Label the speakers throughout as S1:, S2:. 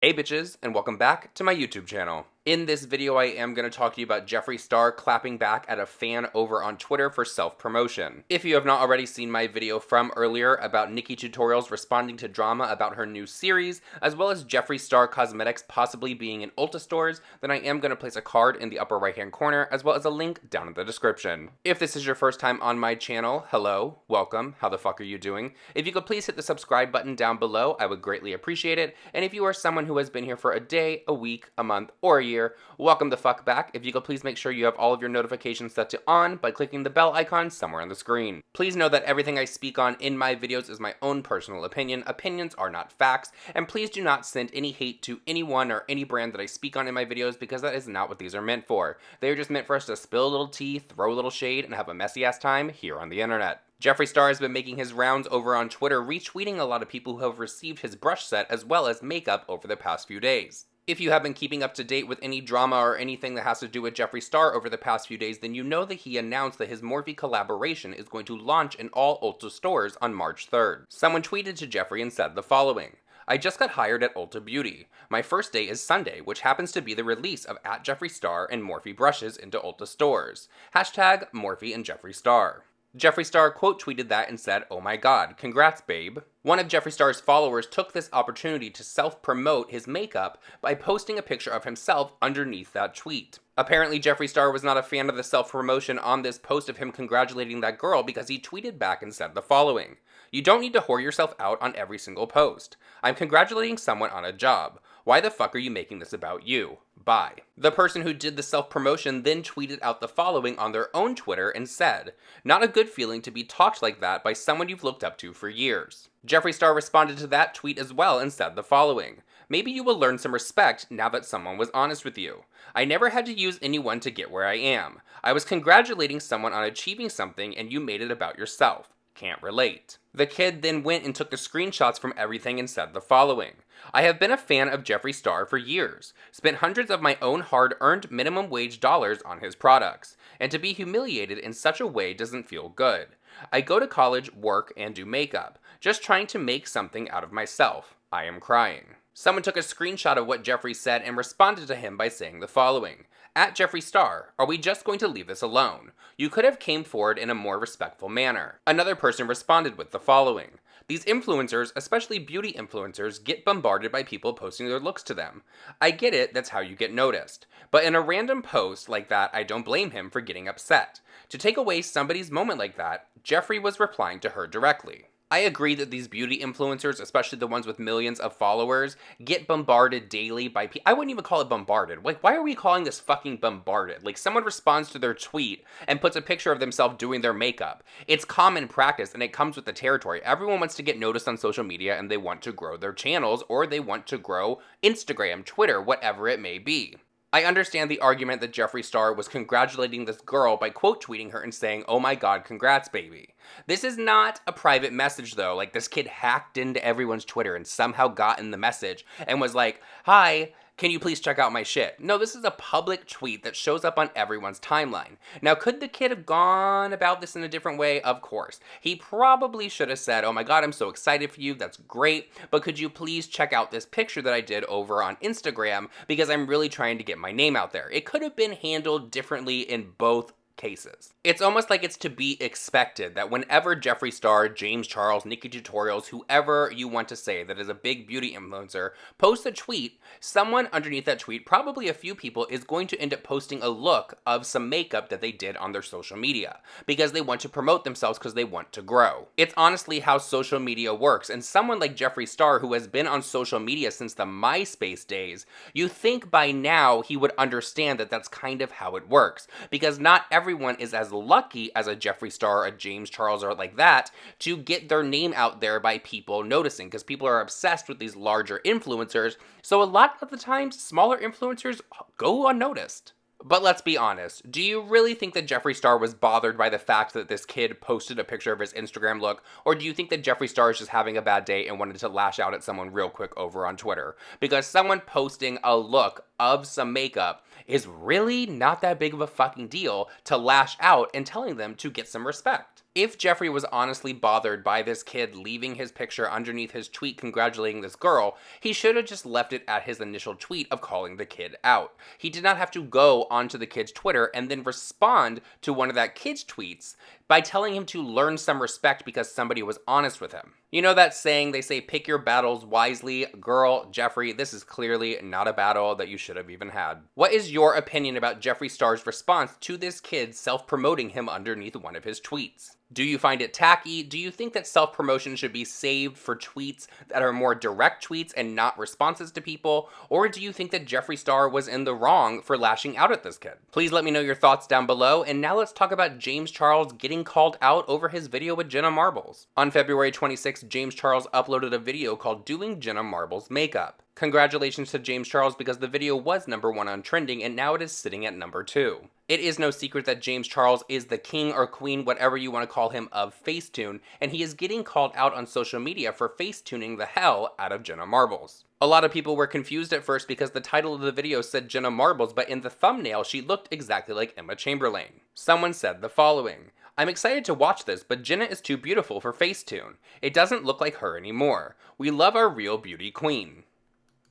S1: Hey bitches, and welcome back to my YouTube channel. In this video, I am going to talk to you about Jeffree Star clapping back at a fan over on Twitter for self-promotion. If you have not already seen my video from earlier about Nikki Tutorials responding to drama about her new series, as well as Jeffree Star Cosmetics possibly being in Ulta stores, then I am going to place a card in the upper right hand corner, as well as a link down in the description. If this is your first time on my channel, hello, welcome, how the fuck are you doing? If you could please hit the subscribe button down below, I would greatly appreciate it, and if you are someone who has been here for a day, a week, a month, or a year, welcome the fuck back. If you could please make sure you have all of your notifications set to on by clicking the bell icon somewhere on the screen. Please know that everything I speak on in my videos is my own personal opinion. Opinions are not facts, and please do not send any hate to anyone or any brand that I speak on in my videos because that is not what these are meant for. They are just meant for us to spill a little tea, throw a little shade, and have a messy ass time here on the internet. Jeffree Star has been making his rounds over on Twitter, retweeting a lot of people who have received his brush set as well as makeup over the past few days. If you have been keeping up to date with any drama or anything that has to do with Jeffree Star over the past few days, then you know that he announced that his Morphe collaboration is going to launch in all Ulta stores on March 3rd. Someone tweeted to Jeffree and said the following: I just got hired at Ulta Beauty. My first day is Sunday, which happens to be the release of @Jeffree Star and Morphe brushes into Ulta stores. Hashtag Morphe and Jeffree Star. Jeffree Star quote tweeted that and said, "Oh my god, congrats babe." One of Jeffree Star's followers took this opportunity to self-promote his makeup by posting a picture of himself underneath that tweet. Apparently Jeffree Star was not a fan of the self-promotion on this post of him congratulating that girl because he tweeted back and said the following: You don't need to whore yourself out on every single post. I'm congratulating someone on a job. Why the fuck are you making this about you? Bye. The person who did the self-promotion then tweeted out the following on their own Twitter and said, not a good feeling to be talked like that by someone you've looked up to for years. Jeffree Star responded to that tweet as well and said the following: maybe you will learn some respect now that someone was honest with you. I never had to use anyone to get where I am. I was congratulating someone on achieving something and you made it about yourself. Can't relate. The kid then went and took the screenshots from everything and said the following: I have been a fan of Jeffree Star for years, spent hundreds of my own hard-earned minimum wage dollars on his products, and to be humiliated in such a way doesn't feel good. I go to college, work, and do makeup, just trying to make something out of myself. I am crying. Someone took a screenshot of what Jeffree said and responded to him by saying the following: @Jeffree Star, are we just going to leave this alone? You could have came forward in a more respectful manner. Another person responded with the following: these influencers, especially beauty influencers, get bombarded by people posting their looks to them. I get it, that's how you get noticed. But in a random post like that, I don't blame him for getting upset. To take away somebody's moment like that, Jeffree was replying to her directly. I agree that these beauty influencers, especially the ones with millions of followers, get bombarded daily by people. I wouldn't even call it bombarded. Like, why are we calling this fucking bombarded? Like, someone responds to their tweet and puts a picture of themselves doing their makeup. It's common practice and it comes with the territory. Everyone wants to get noticed on social media and they want to grow their channels or they want to grow Instagram, Twitter, whatever it may be. I understand the argument that Jeffree Star was congratulating this girl by quote tweeting her and saying, oh my god, congrats baby. This is not a private message though. Like, this kid hacked into everyone's Twitter and somehow got in the message and was like, hi, can you please check out my shit? No, this is a public tweet that shows up on everyone's timeline. Now, could the kid have gone about this in a different way? Of course. He probably should have said, oh my god, I'm so excited for you, that's great, but could you please check out this picture that I did over on Instagram because I'm really trying to get my name out there. It could have been handled differently in both cases. It's almost like it's to be expected that whenever Jeffree Star, James Charles, Nikki Tutorials, whoever you want to say that is a big beauty influencer, posts a tweet, someone underneath that tweet, probably a few people, is going to end up posting a look of some makeup that they did on their social media because they want to promote themselves because they want to grow. It's honestly how social media works, and someone like Jeffree Star, who has been on social media since the MySpace days, you think by now he would understand that that's kind of how it works, because not everyone is as lucky as a Jeffree Star, a James Charles, or like that to get their name out there by people noticing, because people are obsessed with these larger influencers, so a lot of the times smaller influencers go unnoticed. But let's be honest, do you really think that Jeffree Star was bothered by the fact that this kid posted a picture of his Instagram look, or do you think that Jeffree Star is just having a bad day and wanted to lash out at someone real quick over on Twitter? Because someone posting a look of some makeup is really not that big of a fucking deal to lash out and telling them to get some respect. If Jeffree was honestly bothered by this kid leaving his picture underneath his tweet congratulating this girl, he should have just left it at his initial tweet of calling the kid out. He did not have to go onto the kid's Twitter and then respond to one of that kid's tweets by telling him to learn some respect because somebody was honest with him. You know that saying, they say pick your battles wisely? Girl, Jeffree, this is clearly not a battle that you should have even had. What is your opinion about Jeffree Star's response to this kid self-promoting him underneath one of his tweets? Do you find it tacky? Do you think that self-promotion should be saved for tweets that are more direct tweets and not responses to people? Or do you think that Jeffree Star was in the wrong for lashing out at this kid? Please let me know your thoughts down below, and now let's talk about James Charles getting called out over his video with Jenna Marbles. On February 26th, James Charles uploaded a video called Doing Jenna Marbles Makeup. Congratulations to James Charles because the video was #1 on trending and now it is sitting at #2. It is no secret that James Charles is the king or queen, whatever you want to call him, of Facetune, and he is getting called out on social media for Facetuning the hell out of Jenna Marbles. A lot of people were confused at first because the title of the video said Jenna Marbles, but in the thumbnail she looked exactly like Emma Chamberlain. Someone said the following: "I'm excited to watch this, but Jenna is too beautiful for Facetune. It doesn't look like her anymore. We love our real beauty queen."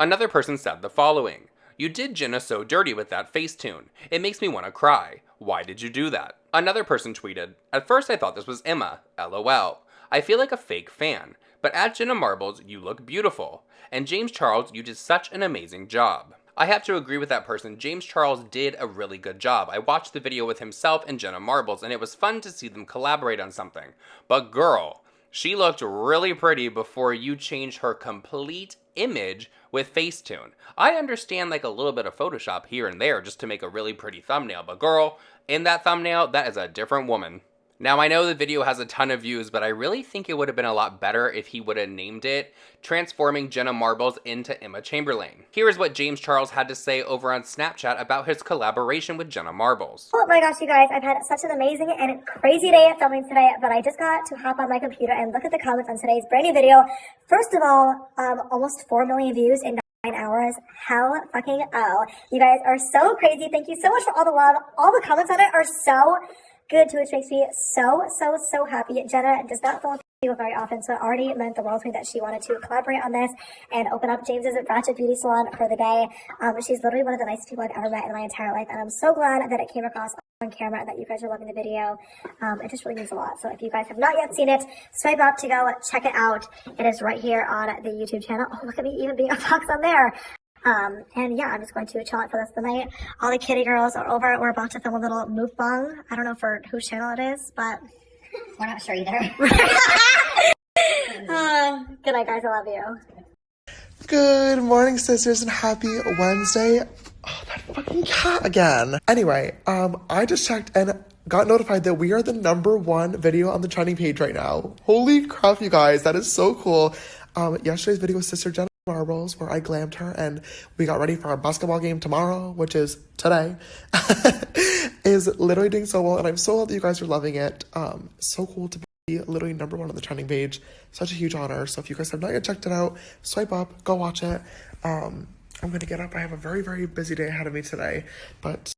S1: Another person said the following: "You did Jenna so dirty with that Facetune. It makes me want to cry. Why did you do that?" Another person tweeted, "At first I thought this was Emma. LOL. I feel like a fake fan. But at Jenna Marbles, you look beautiful. And James Charles, you did such an amazing job." I have to agree with that person. James Charles did a really good job. I watched the video with himself and Jenna Marbles, and it was fun to see them collaborate on something. But girl, she looked really pretty before you changed her complete image with Facetune. I understand like a little bit of Photoshop here and there just to make a really pretty thumbnail, but girl, in that thumbnail, that is a different woman. Now, I know the video has a ton of views, but I really think it would have been a lot better if he would have named it Transforming Jenna Marbles into Emma Chamberlain. Here's what James Charles had to say over on Snapchat about his collaboration with Jenna Marbles.
S2: Oh my gosh, you guys, I've had such an amazing and crazy day at filming today, but I just got to hop on my computer and look at the comments on today's brand new video. First of all, almost 4 million views in 9 hours. Hell fucking oh. You guys are so crazy. Thank you so much for all the love. All the comments on it are so good too, which makes me so happy. Jenna does not film people very often, so it already meant the world to me that she wanted to collaborate on this and open up James's Ratchet Beauty Salon for the day. She's literally one of the nicest people I've ever met in my entire life, and I'm so glad that it came across on camera and that you guys are loving the video. It just really means a lot. So if you guys have not yet seen it, swipe up to go check it out. It is right here on the YouTube channel. Oh, look at me even being a fox on there. And yeah, I'm just going to chill out for the rest of the night. All the kitty girls are over. We're about to film a little mukbang. I don't know for whose channel it is, but we're not sure either. Good night, guys. I love you.
S3: Good morning, sisters, and happy Wednesday. Oh, that fucking cat again. Anyway, I just checked and got notified that we are the #1 video on the trending page right now. Holy crap, you guys. That is so cool. Yesterday's video was Sister Jenna Marbles, where I glammed her and we got ready for our basketball game tomorrow, which is today, is literally doing so well, and I'm so glad that you guys are loving it. So cool to be literally #1 on the trending page. Such a huge honor. So if you guys have not yet checked it out, swipe up, go watch it. I'm gonna get up. I have a very busy day ahead of me today, but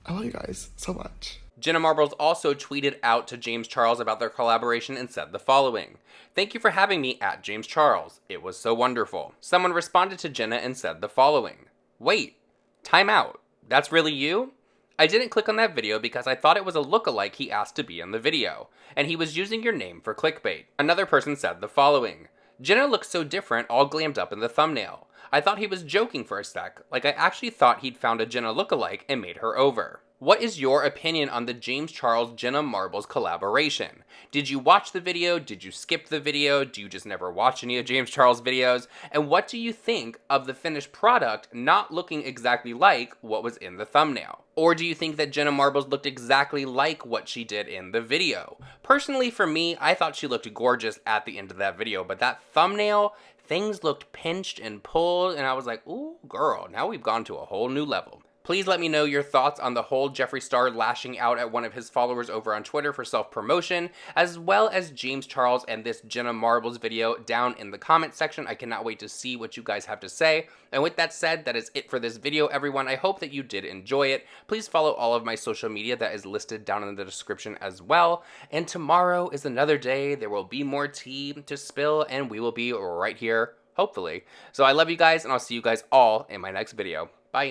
S3: I love you guys so much.
S1: Jenna Marbles also tweeted out to James Charles about their collaboration and said the following: "Thank you for having me at James Charles. It was so wonderful." Someone responded to Jenna and said the following: "Wait, time out. That's really you? I didn't click on that video because I thought it was a lookalike he asked to be in the video, and he was using your name for clickbait." Another person said the following: "Jenna looks so different all glammed up in the thumbnail. I thought he was joking for a sec, like I actually thought he'd found a Jenna lookalike and made her over." What is your opinion on the James Charles Jenna Marbles collaboration? Did you watch the video? Did you skip the video? Do you just never watch any of James Charles' videos? And what do you think of the finished product not looking exactly like what was in the thumbnail? Or do you think that Jenna Marbles looked exactly like what she did in the video? Personally, for me, I thought she looked gorgeous at the end of that video, but that thumbnail, things looked pinched and pulled, and I was like, ooh, girl, now we've gone to a whole new level. Please let me know your thoughts on the whole Jeffree Star lashing out at one of his followers over on Twitter for self-promotion, as well as James Charles and this Jenna Marbles video down in the comment section. I cannot wait to see what you guys have to say. And with that said, that is it for this video, everyone. I hope that you did enjoy it. Please follow all of my social media that is listed down in the description as well. And tomorrow is another day. There will be more tea to spill, and we will be right here, hopefully. So I love you guys, and I'll see you guys all in my next video. Bye.